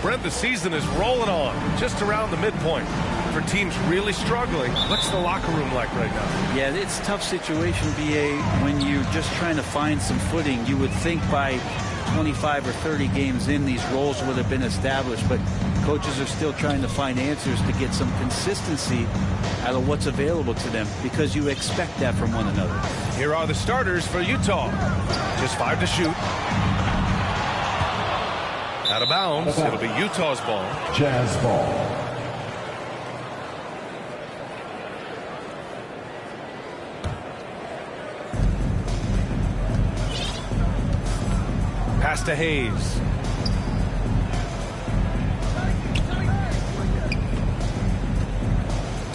Brent, the season is rolling on just around the midpoint. For teams really struggling, what's the locker room like right now? Yeah, it's a tough situation, BA, when you're just trying to find some footing. You would think by 25 or 30 games in, these roles would have been established, but coaches are still trying to find answers to get some consistency out of what's available to them, because you expect that from one another. Here are the starters for Utah. Just 5 to shoot. Out of bounds. It'll be Utah's ball. Jazz ball. Pass to Hayes.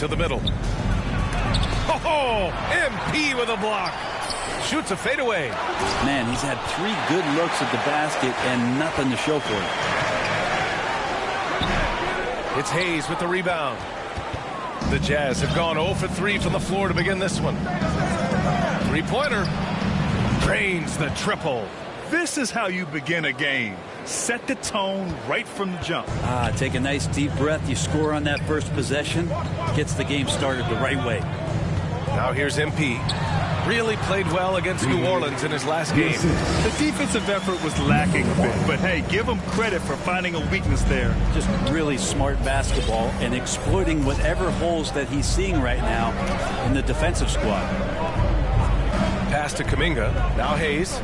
To the middle. Oh, MP with a block. Shoots a fadeaway. Man, he's had 3 good looks at the basket and nothing to show for it. It's Hayes with the rebound. The Jazz have gone 0 for 3 from the floor to begin this one. Three-pointer. Drains the triple. This is how you begin a game. Set the tone right from the jump. Take a nice deep breath. You score on that first possession. Gets the game started the right way. Now here's MP. Really played well against New Orleans in his last game. The defensive effort was lacking a bit, but hey, give him credit for finding a weakness there. Just really smart basketball and exploiting whatever holes that he's seeing right now in the defensive squad. Pass to Kuminga. Now Hayes.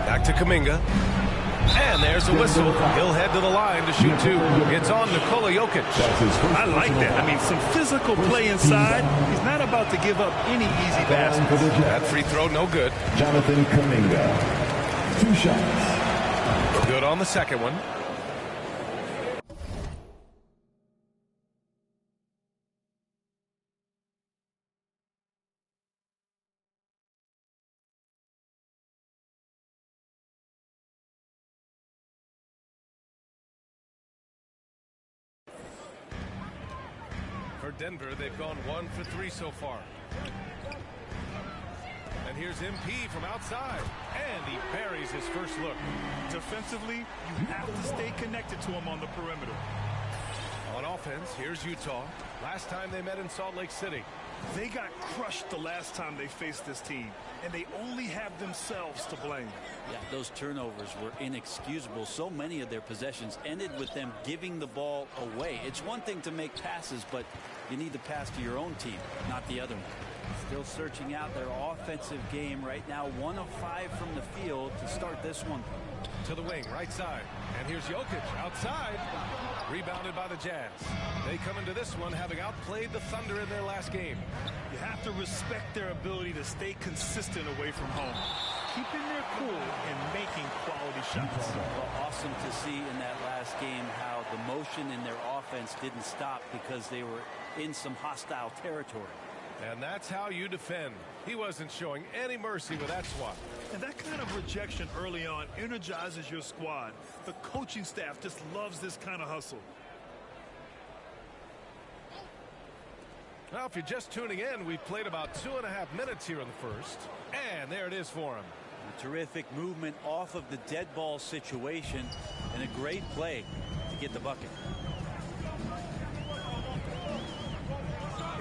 Back to Kuminga. And there's a whistle. He'll head to the line to shoot 2. It's on Nikola Jokic. I like that. I mean, some physical play inside. He's not about to give up any easy baskets. That free throw, no good. Jonathan Kuminga. 2 shots. Good on the second one. For Denver, they've gone 1 for 3 so far. And here's MP from outside. And he buries his first look. Defensively, you have to stay connected to him on the perimeter. On offense, here's Utah. Last time they met in Salt Lake City. They got crushed the last time they faced this team, and they only have themselves to blame. Yeah, those turnovers were inexcusable. So many of their possessions ended with them giving the ball away. It's one thing to make passes, but you need to pass to your own team, not the other one. Still searching out their offensive game right now. 1 of 5 from the field to start this one. To the wing, right side. And here's Jokic outside. Rebounded by the Jazz. They come into this one having outplayed the Thunder in their last game. You have to respect their ability to stay consistent away from home, keeping their cool and making quality shots. Well, awesome to see in that last game how the motion in their offense didn't stop because they were in some hostile territory. And that's how you defend. He wasn't showing any mercy with that swat. And that kind of rejection early on energizes your squad. The coaching staff just loves this kind of hustle. Well, if you're just tuning in, we've played about 2.5 minutes here in the first. And there it is for him. A terrific movement off of the dead ball situation and a great play to get the bucket.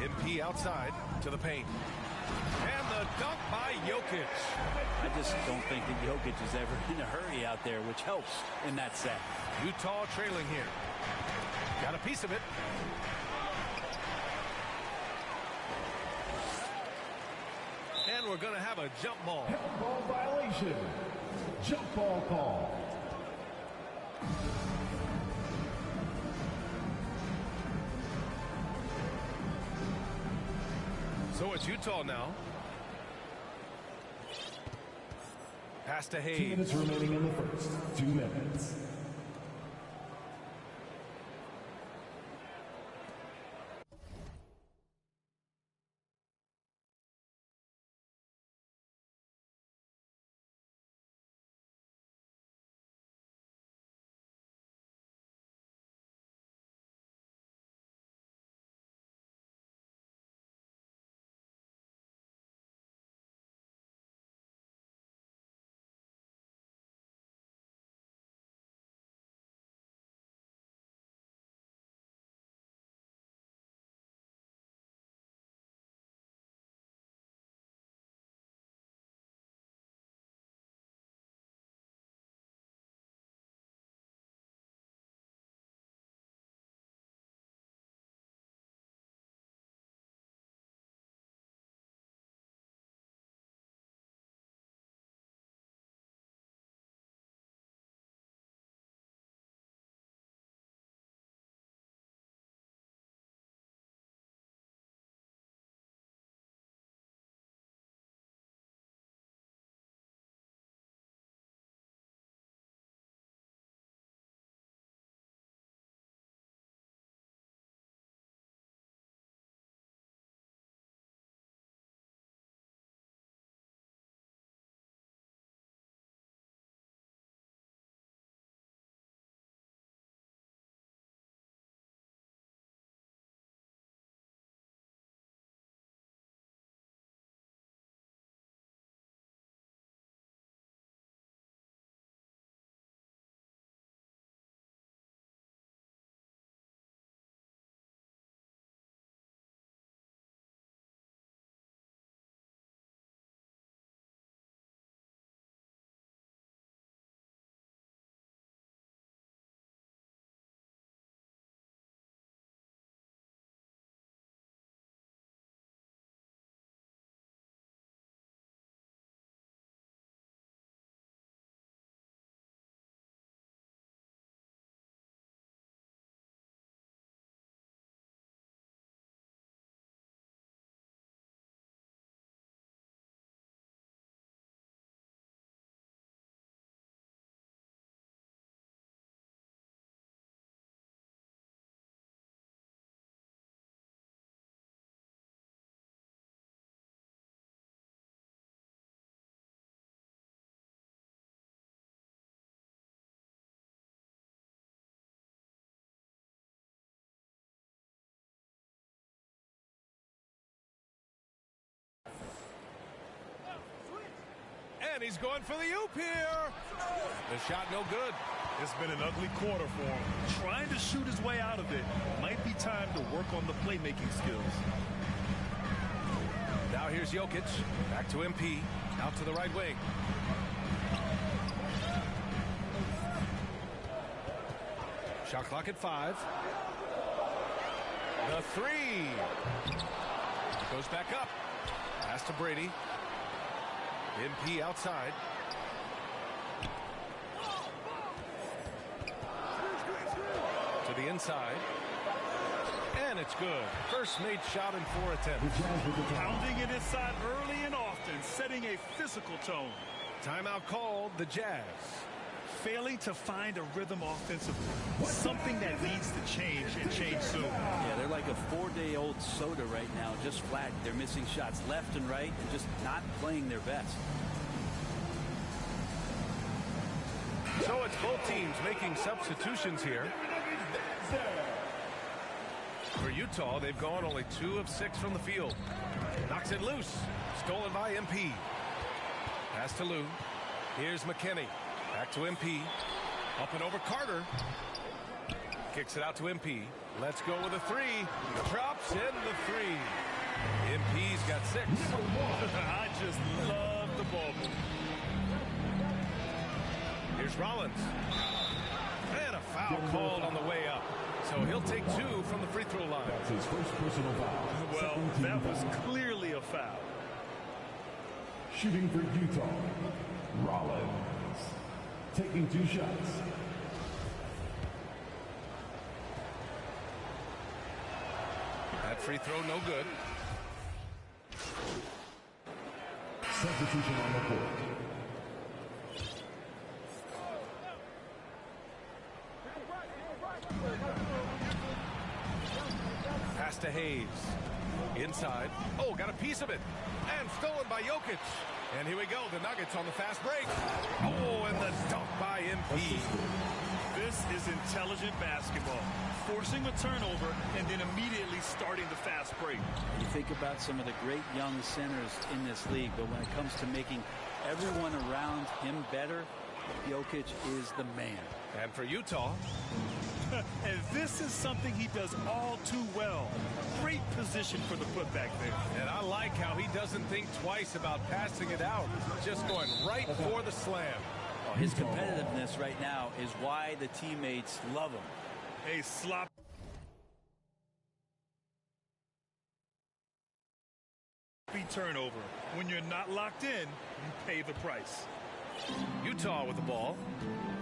MP outside to the paint. And the dunk by Jokic. I just don't think that Jokic is ever in a hurry out there, which helps in that set. Utah trailing here. Got a piece of it. And we're going to have a jump ball. Ball violation. Jump ball call. So it's Utah now. Pass to Hayes. 2 minutes remaining in the first. 2 minutes. And he's going for the oop here. The shot no good. It's been an ugly quarter for him. Trying to shoot his way out of it. Might be time to work on the playmaking skills. Now here's Jokic. Back to MP. Out to the right wing. Shot clock at 5. The 3. Goes back up. Pass to Brady. MP outside. To the inside. And it's good. First made shot in 4 attempts. Pounding it inside early and often, setting a physical tone. Timeout called, the Jazz. Failing to find a rhythm offensively. Something that needs to change and change soon. Yeah, they're like a 4-day-old soda right now, just flat. They're missing shots left and right and just not playing their best. So it's both teams making substitutions here. For Utah, they've gone only 2 of 6 from the field. Knocks it loose. Stolen by MP. Pass to Lou. Here's McKinney. Back to MP. Up and over Carter. Kicks it out to MP. Let's go with a 3. Drops in the 3. MP's got 6. I just love the ball move. Here's Rollins. And a foul called on the way up. So he'll take 2 from the free throw line. That's his first personal foul. Well, Second team that was foul. clearly a foul. Shooting for Utah, Rollins. Taking 2 shots. That free throw no good. Substitution on the court. Pass to Hayes. Inside. Oh, got a piece of it. And stolen by Jokic. And here we go. The Nuggets on the fast break. Oh, and the dunk by MP. This is intelligent basketball. Forcing a turnover and then immediately starting the fast break. You think about some of the great young centers in this league, but when it comes to making everyone around him better, Jokic is the man. And for Utah, And this is something he does all too well. Great position for the putback there. and I like how he doesn't think twice about passing it out. Just going right for the slam. Well, his competitiveness right now is why the teammates love him. A sloppy turnover. When you're not locked in, you pay the price. Utah with the ball,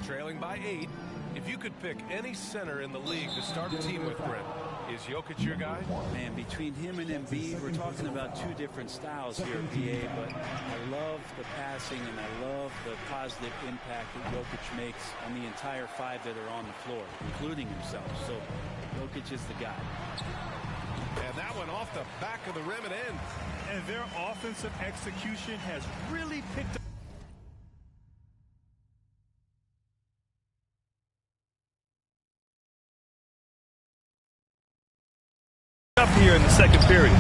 trailing by 8. If you could pick any center in the league to start a team with, Brent, is Jokic your guy? Man, between him and Embiid, we're talking about 2 different styles here, PA, but I love the passing and I love the positive impact that Jokic makes on the entire 5 that are on the floor, including himself. So Jokic is the guy. And that one off the back of the rim and in. And their offensive execution has really picked up here in the second period.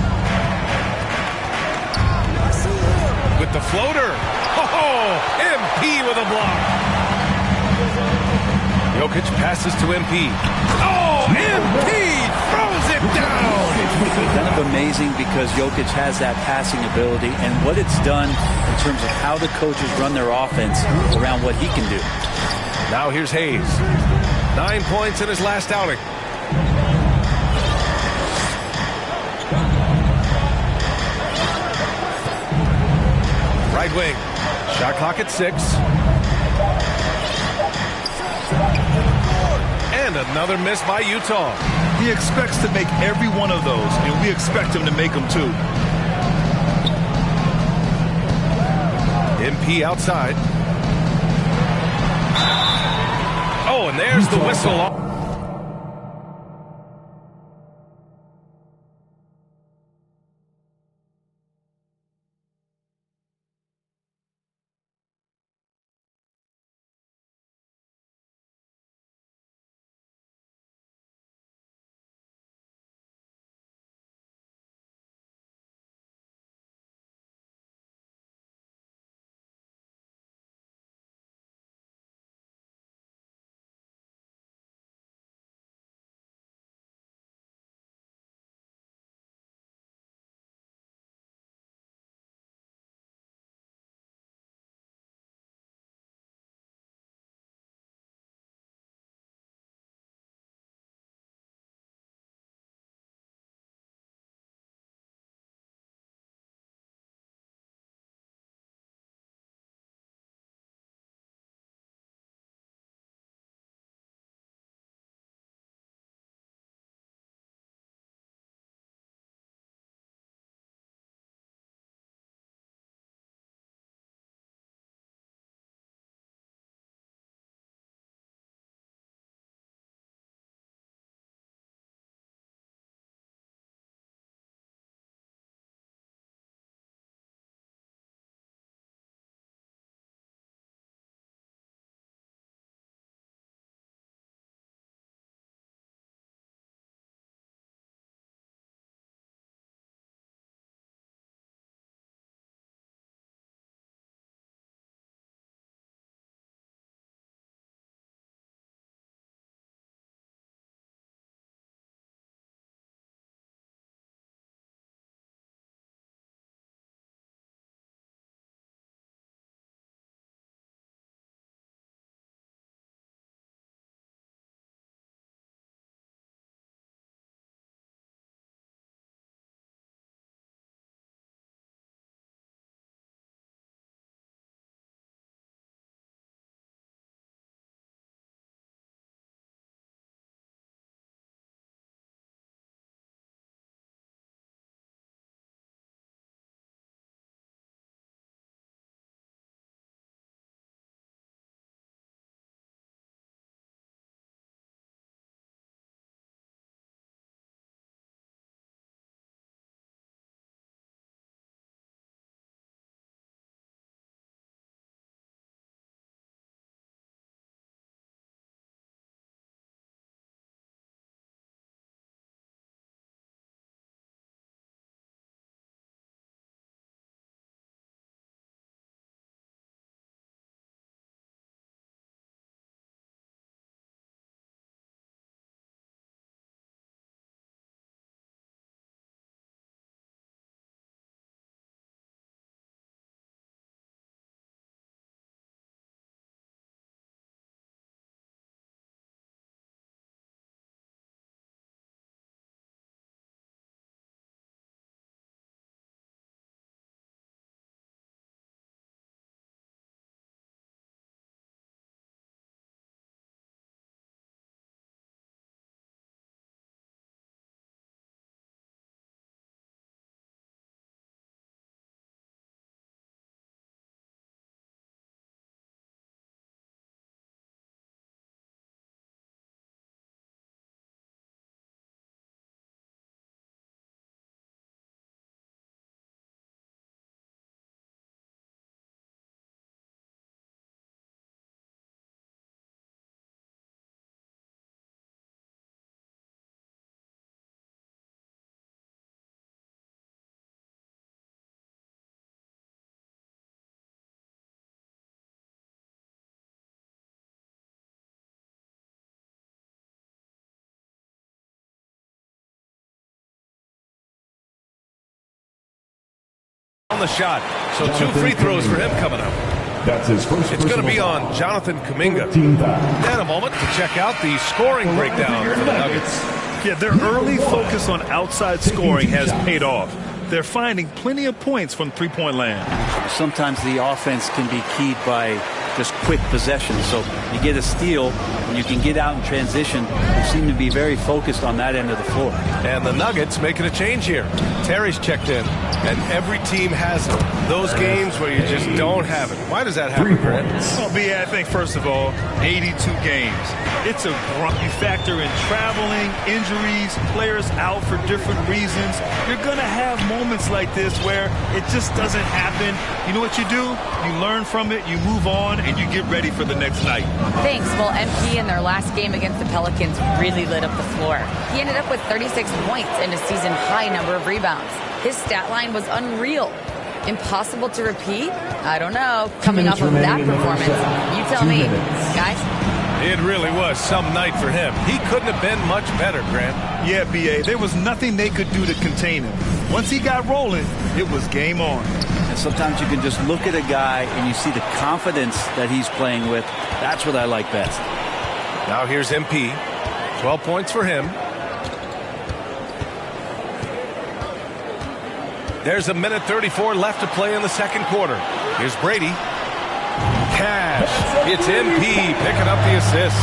With the floater. Oh, MP with a block. Jokic passes to MP. Oh, MP throws it down. Kind of amazing because Jokic has that passing ability and what it's done in terms of how the coaches run their offense around what he can do. Now here's Hayes. 9 points in his last outing. Right wing. Shot clock at 6. And another miss by Utah. He expects to make every one of those, and we expect him to make them too. MP outside. Oh, and there's the whistle. on the shot. So 2 free throws for him coming up. That's his first. It's going to be on Jonathan Kuminga. And a moment to check out the scoring breakdown for the Nuggets. Yeah, their early focus on outside scoring has paid off. They're finding plenty of points from three-point land. Sometimes the offense can be keyed by just quick possession. So you get a steal and you can get out in transition. They seem to be very focused on that end of the floor. And the Nuggets making a change here. Terry's checked in, and every team has it. Those games where you just don't have it. Why does that happen, Grant? Well, B, I think, first of all, 82 games. It's a grunt. You factor in traveling, injuries, players out for different reasons. You're going to have moments like this where it just doesn't happen. You know what you do? You learn from it, you move on, and you get ready for the next night. Thanks. Well, MP in their last game against the Pelicans really lit up the floor. He ended up with 36 points and a season-high number of rebounds. His stat line was unreal. Impossible to repeat? I don't know. Coming off of that performance, you tell me. Guys? It really was some night for him. He couldn't have been much better, Grant. Yeah, B.A. There was nothing they could do to contain him. Once he got rolling, it was game on. And sometimes you can just look at a guy and you see the confidence that he's playing with. That's what I like best. Now here's MP. 12 points for him. There's a minute 34 left to play in the second quarter. Here's Brady. Cash. It's MP picking up the assist.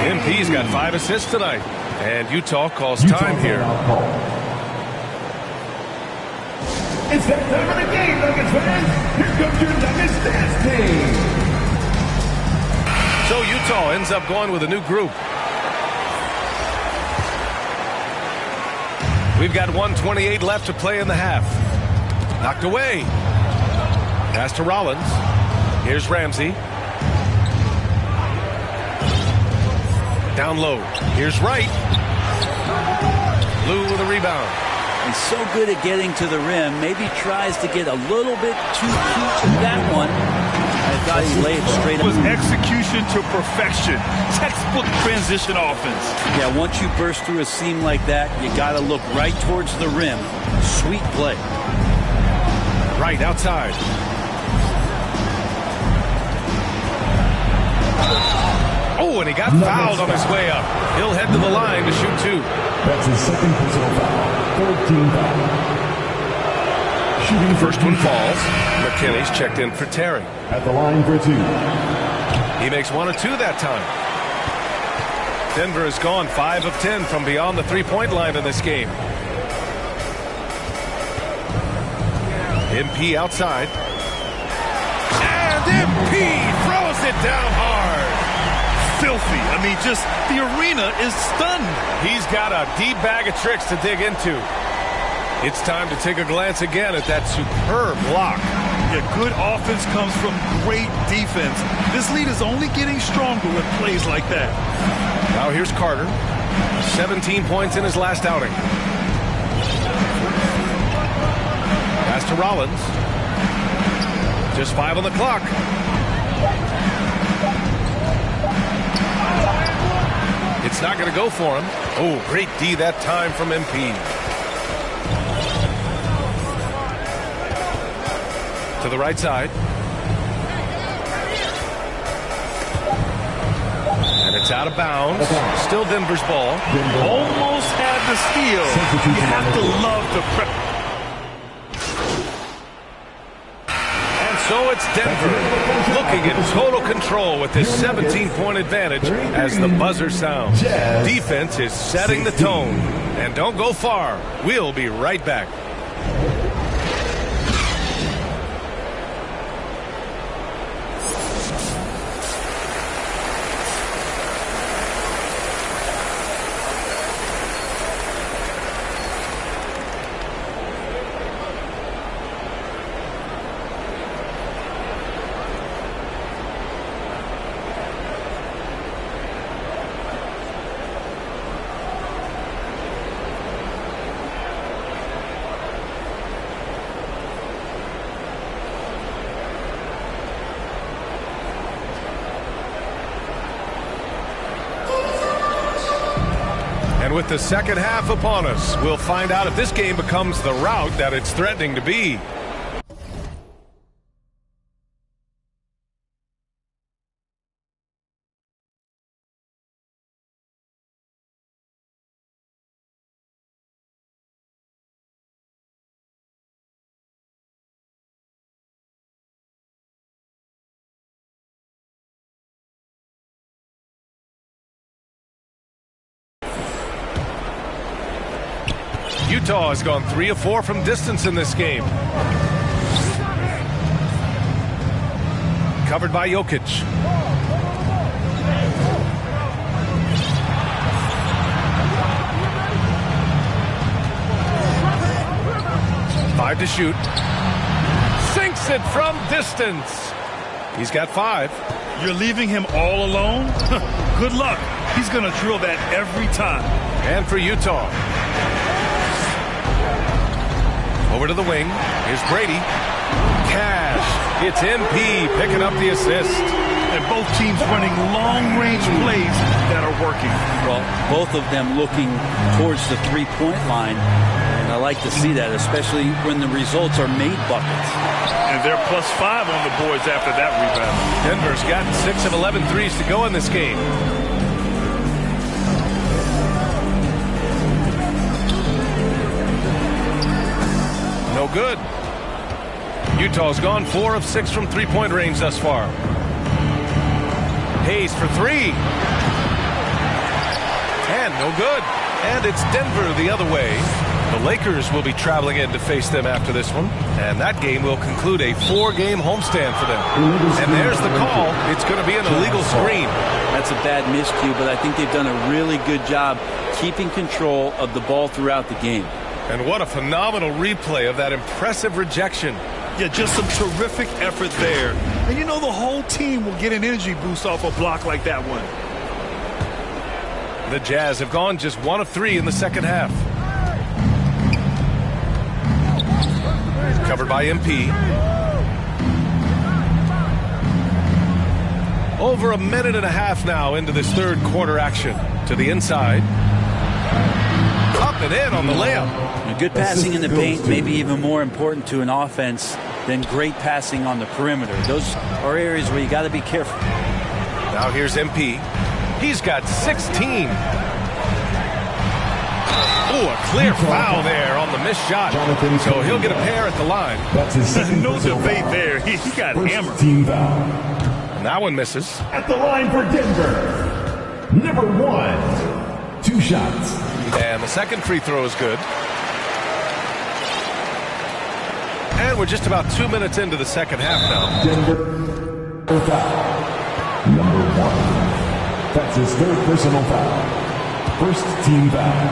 MP's got 5 assists tonight. And Utah calls time here. It's that time of the game, Nuggets fans. Here comes your Nuggets dance team. So Utah ends up going with a new group. We've got 1:28 left to play in the half. Knocked away. Pass to Rollins. Here's Ramsey. Down low. Here's Wright. Lou with a rebound. And so good at getting to the rim. Maybe tries to get a little bit too cute with that one. I thought he laid straight up. It was execution to perfection. Textbook transition offense. Yeah, once you burst through a seam like that, you got to look right towards the rim. Sweet play. Right outside. Oh, and he got fouled on his way up. He'll head to the line to shoot 2. That's his second personal foul. 13 foul. Shooting First one falls. McKinney's checked in for Terry. At the line for 2. He makes 1 of 2 that time. Denver has gone 5 of 10 from beyond the three-point line in this game. MP outside. And MP throws it down hard. Filthy. I mean, just the arena is stunned. He's got a deep bag of tricks to dig into. It's time to take a glance again at that superb block. Yeah, good offense comes from great defense. This lead is only getting stronger with plays like that. Now here's Carter. 17 points in his last outing. Pass to Rollins. Just 5 on the clock. It's not going to go for him. Oh, great D that time from MP. To the right side. And it's out of bounds. Still Denver's ball. Almost had the steal. You have to love the prep. And so it's Denver looking in total control with this 17-point advantage as the buzzer sounds. Defense is setting the tone. And don't go far. We'll be right back. And with the second half upon us, we'll find out if this game becomes the rout that it's threatening to be. Utah has gone 3 of 4 from distance in this game. Covered by Jokic. Five to shoot. Sinks it from distance. He's got 5. You're leaving him all alone? Good luck. He's going to drill that every time. And for Utah. Over to the wing. Here's Brady. Cash. It's MP picking up the assist. And both teams running long-range plays that are working. Well, both of them looking towards the three-point line. And I like to see that, especially when the results are made buckets. And they're +5 on the boards after that rebound. Denver's got 6 of 11 threes to go in this game. No good. Utah's gone 4 of 6 from three-point range thus far. Hayes for 3. And no good. And it's Denver the other way. The Lakers will be traveling in to face them after this one. And that game will conclude a 4-game homestand for them. And there's the call. It's going to be an illegal screen. That's a bad miscue, but I think they've done a really good job keeping control of the ball throughout the game. And what a phenomenal replay of that impressive rejection. Yeah, just some terrific effort there. And you know the whole team will get an energy boost off a block like that one. The Jazz have gone just 1 of 3 in the second half. Covered by MP. Over a minute and a half now into this third quarter action. To the inside. Up and in on the layup. Good passing in the paint may be even more important to an offense than great passing on the perimeter. Those are areas where you got to be careful. Now here's MP. He's got 16. Oh, a clear foul there on the missed shot. So he'll get a pair at the line. That's his second No debate there. He got hammered. Team foul. And that one misses. At the line for Denver, number 1. 2 shots. And the second free throw is good. And we're just about 2 minutes into the second half now. Denver foul. Number 1. That's his 3rd personal foul. First team foul.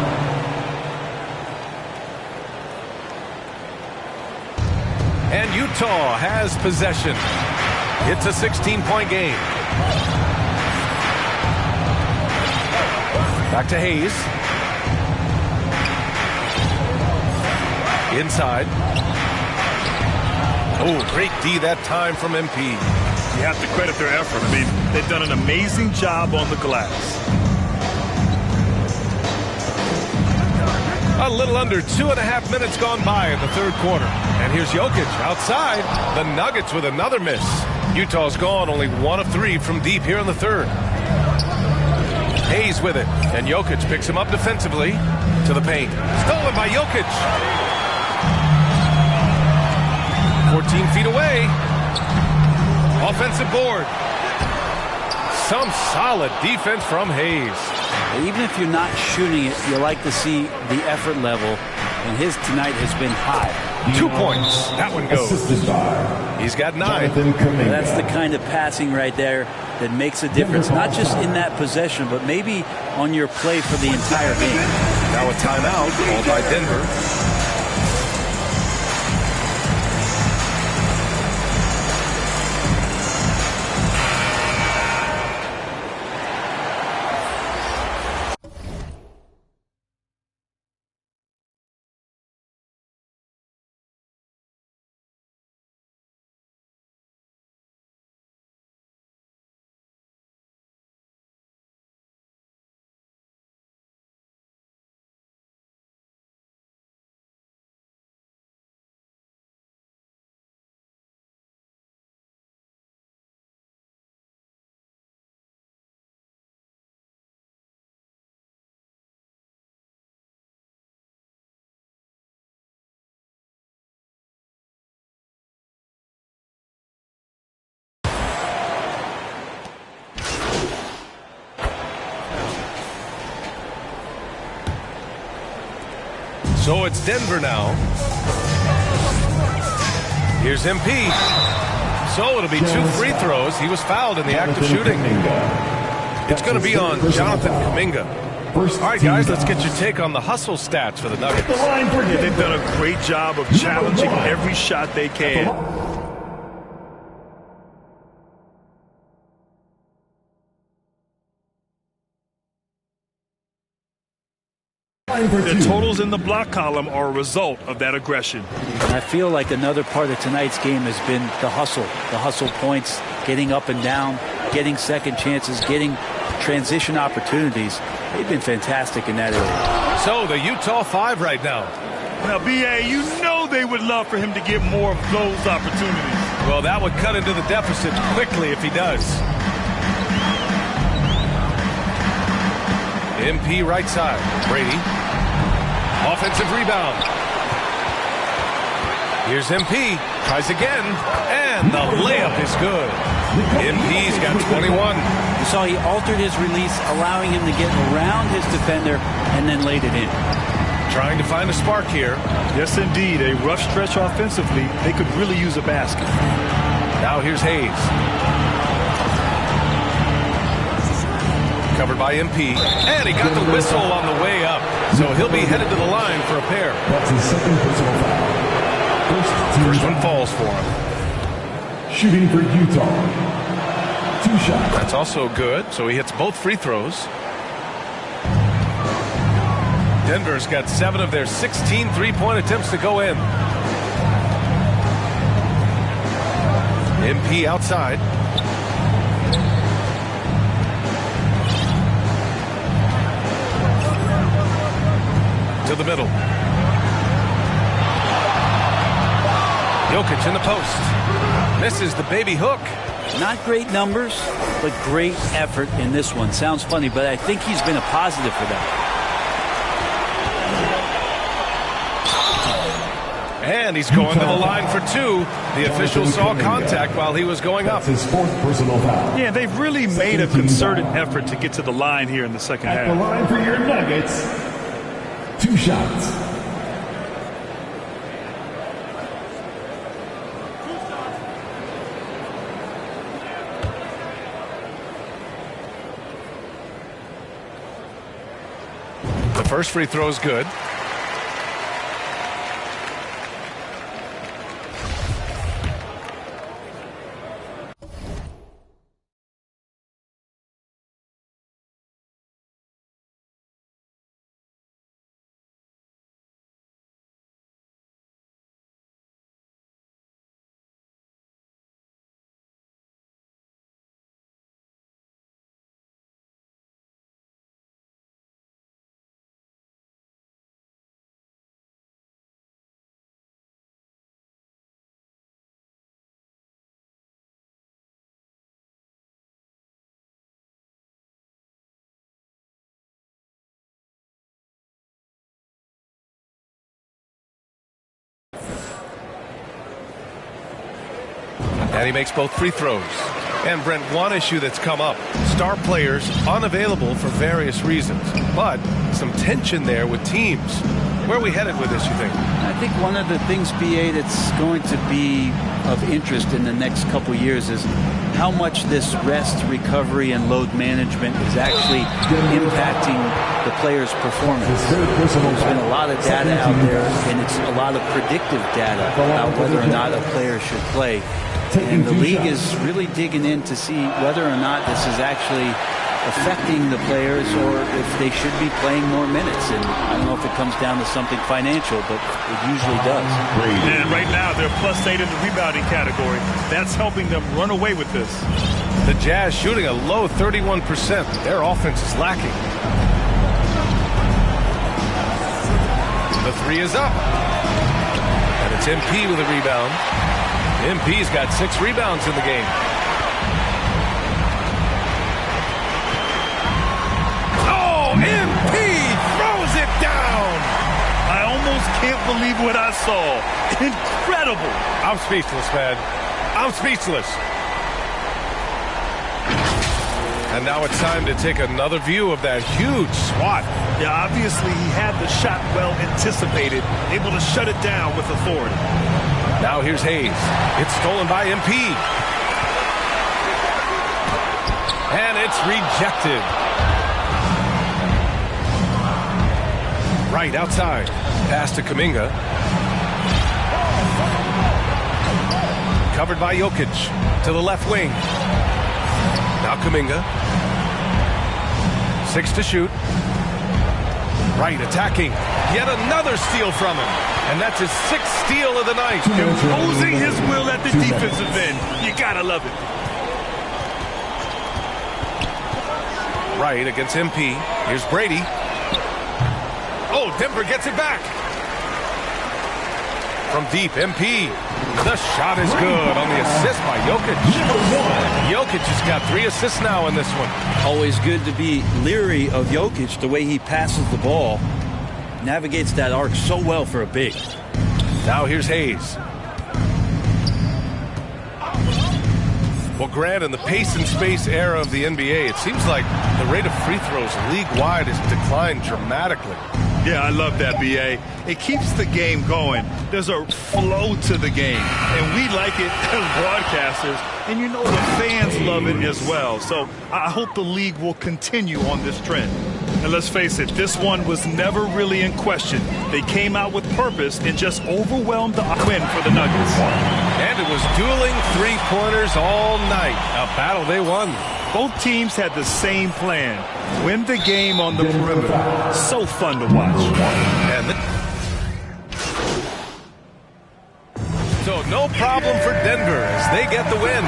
And Utah has possession. It's a 16-point game. Back to Hayes. Inside. Oh, great D that time from MP. You have to credit their effort. I mean, they've done an amazing job on the glass. A little under 2.5 minutes gone by in the third quarter. And here's Jokic outside. The Nuggets with another miss. Utah's gone only 1 of 3 from deep here in the third. Hayes with it. And Jokic picks him up defensively to the paint. Stolen by Jokic. 14 feet away. Offensive board. Some solid defense from Hayes. Even if you're not shooting it, you like to see the effort level, and his tonight has been high. 2 points. That one goes. Assisted by He's got 9. Jonathan Kuminga. That's the kind of passing right there that makes a difference, not just in that possession, but maybe on your play for the entire game. Now a timeout called by Denver. So it's Denver now. Here's MP. So it'll be 2 free throws. He was fouled in the act of shooting. It's going to be on Jonathan Kuminga. All right, guys, let's get your take on the hustle stats for the Nuggets. Yeah, they've done a great job of challenging every shot they can. The totals in the block column are a result of that aggression. I feel like another part of tonight's game has been the hustle points, getting up and down, getting second chances, getting transition opportunities. They've been fantastic in that area. So the Utah 5 right now. Now, B.A., you know they would love for him to get more of those opportunities. Well, that would cut into the deficit quickly if he does. MP right side. Brady. Offensive rebound. Here's MP. Tries again. And the layup is good. MP's got 21. You saw he altered his release, allowing him to get around his defender and then laid it in. Trying to find a spark here. Yes, indeed. A rough stretch offensively. They could really use a basket. Now here's Hayes. Covered by MP. And he got the whistle on the way up. So he'll be headed to the line for a pair. That's his second personal foul. First one falls for him. Shooting for Utah. 2 shots. That's also good. So he hits both free throws. Denver's got 7 of their 16 three-point attempts to go in. MP outside. To the middle. Jokic in the post. Misses the baby hook. Not great numbers, but great effort in this one. Sounds funny, but I think he's been a positive for them. And he's going to the line for 2. The official saw contact while he was going up. That's his 4th personal foul. Yeah, they've really made a concerted effort to get to the line here in the second half. At the line for your Nuggets. 2 shots. The first free throw is good. And he makes both free throws. And Brent, one issue that's come up, star players unavailable for various reasons, but some tension there with teams. Where are we headed with this, you think? I think one of the things, BA, that's going to be of interest in the next couple years is how much this rest, recovery, and load management is actually impacting the player's performance. There's been a lot of data out there, and it's a lot of predictive data about whether or not a player should play. And the league is really digging in to see whether or not this is actually affecting the players or if they should be playing more minutes. And I don't know if it comes down to something financial, but it usually does. And right now they're +8 in the rebounding category. That's helping them run away with this. The Jazz shooting a low 31%. Their offense is lacking. The 3 is up. And it's MP with a rebound. MP's got 6 rebounds in the game. Oh, MP throws it down. I almost can't believe what I saw. Incredible. I'm speechless, man. I'm speechless. And now it's time to take another view of that huge swat. Yeah, obviously he had the shot well anticipated, able to shut it down with authority. Now here's Hayes. It's stolen by MP. And it's rejected. Right outside. Pass to Kuminga. Covered by Jokic to the left wing. Now Kuminga. 6 to shoot. Right, attacking. Yet another steal from him. And that's his 6th steal of the night. Imposing his will at the defensive end. You gotta love it. Right against MP. Here's Brady. Oh, Denver gets it back. From deep, MP. The shot is good on the assist by Jokic. Jokic has got 3 assists now in this one. Always good to be leery of Jokic, the way he passes the ball. Navigates that arc so well for a big. Now here's Hayes. Well, Grant, in the pace and space era of the NBA, it seems like the rate of free throws league-wide has declined dramatically. Yeah, I love that, B.A. It keeps the game going. There's a flow to the game, and we like it as broadcasters, and you know the fans love it as well. So I hope the league will continue on this trend. And let's face it, this one was never really in question. They came out with purpose and just overwhelmed the win for the Nuggets. And it was dueling three-pointers all night. A battle they won. Both teams had the same plan. Win the game on the perimeter. So fun to watch. So no problem for Denver as they get the win.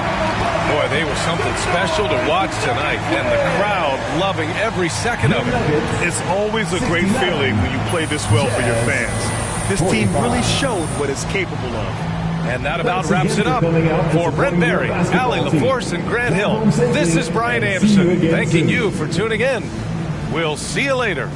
Boy, they were something special to watch tonight, and the crowd loving every second of it. It's always a great feeling when you play this well for your fans. This team really showed what it's capable of. And that about wraps it up. For Brent Barry, Allie LaForce, and Grant Hill, this is Brian Anderson thanking you for tuning in. We'll see you later.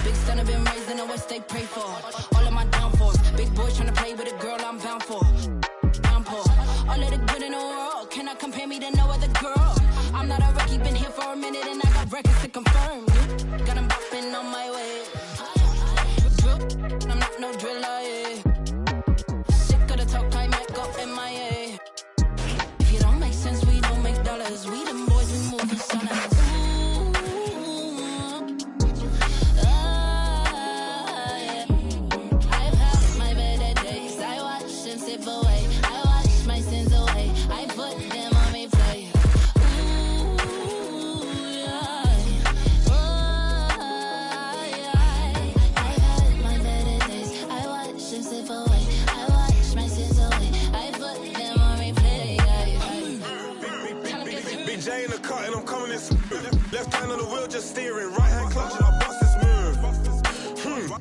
Big son, I've been raised in the West, they pray for all of my downfalls. Big boys trying to play with a girl I'm bound for. Downpour, all of the good in the world cannot compare me to no other girl. I'm not a rookie, been here for a minute and I got records to confirm. Got them bopping on my way. I'm not no driller, yeah. Sick of the talk, I might go MIA. If you don't make sense, we don't make dollars. We them boys, we moving silence. Left hand on the wheel, just steering. Right hand clutching, I bust this move.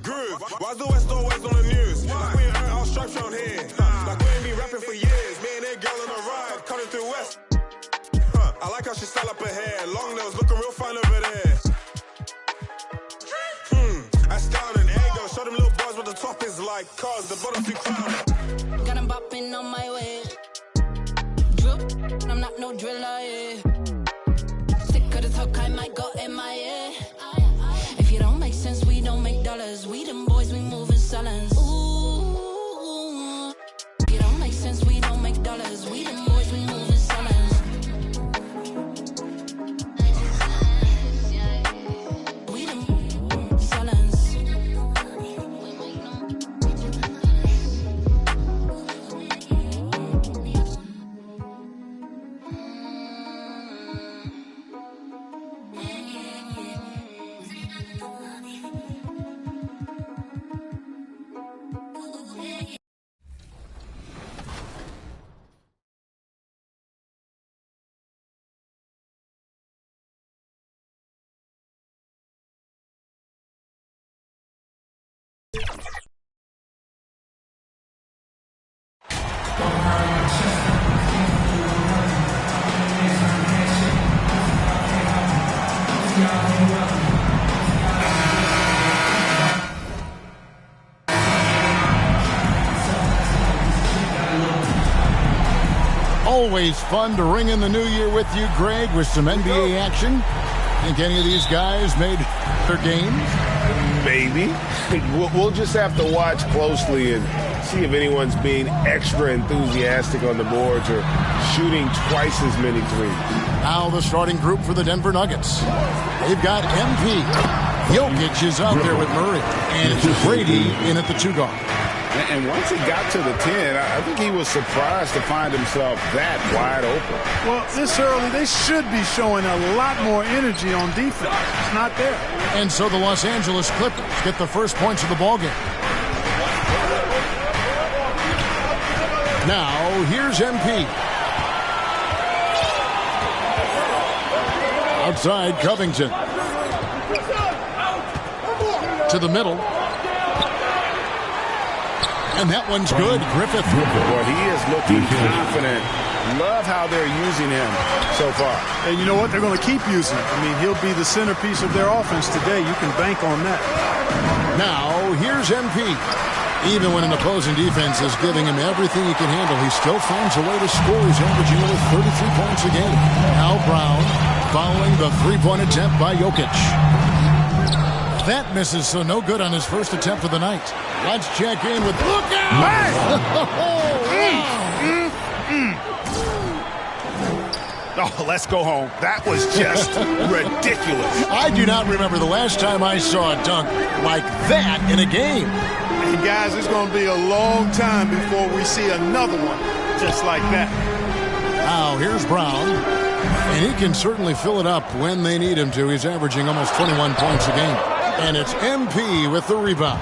Groove. Why's the West always on the news? Like we ain't earned our stripes round here. Like we ain't been rapping for years. Me and that girl on a ride, coming through West. I like how she style up her hair. Long nails, looking real fine over there. That's down and ego. Show them little boys what the top is like. Cause the bottom too crowded. Got them bopping on my way. Drip, I'm not no driller, yeah. Talk, I might go MIA. If you don't make sense, we don't make dollars. We them boys, we move in silence. Ooh. If you don't make sense, we don't make dollars. We them boys, we move in silence. We them silence. Always fun to ring in the new year with you, Greg, with some NBA action. Think any of these guys made their games? Maybe. We'll just have to watch closely and see if anyone's being extra enthusiastic on the boards or shooting twice as many threes. Now the starting group for the Denver Nuggets. They've got MP. Jokic is out there with Murray. And it's Brady in at the 2 guard. And once he got to the 10, I think he was surprised to find himself that wide open. Well, this early, they should be showing a lot more energy on defense. It's not there. And so the Los Angeles Clippers get the first points of the ballgame. Now, here's MP. Outside, Covington. To the middle. And that one's good. Griffith. Well, he is looking confident. Love how they're using him so far. And you know what? They're going to keep using him. I mean, he'll be the centerpiece of their offense today. You can bank on that. Now, here's MP. Even when an opposing defense is giving him everything he can handle, he still finds a way to score. He's averaging over 33 points a game. Al Brown following the three-point attempt by Jokic. That misses, so no good on his first attempt of the night. Let's check in with... Look out! Oh, let's go home. That was just ridiculous. I do not remember the last time I saw a dunk like that in a game. And guys, it's going to be a long time before we see another one just like that. Now, here's Brown. And he can certainly fill it up when they need him to. He's averaging almost 21 points a game. And it's MP with the rebound.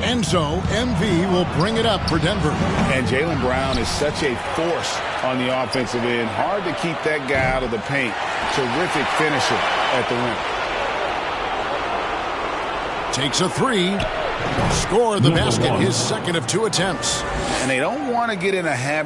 And so MP will bring it up for Denver. And Jaylen Brown is such a force on the offensive end. Hard to keep that guy out of the paint. Terrific finisher at the rim. Takes a 3. Score the basket, his second of 2 attempts. And they don't want to get in a habit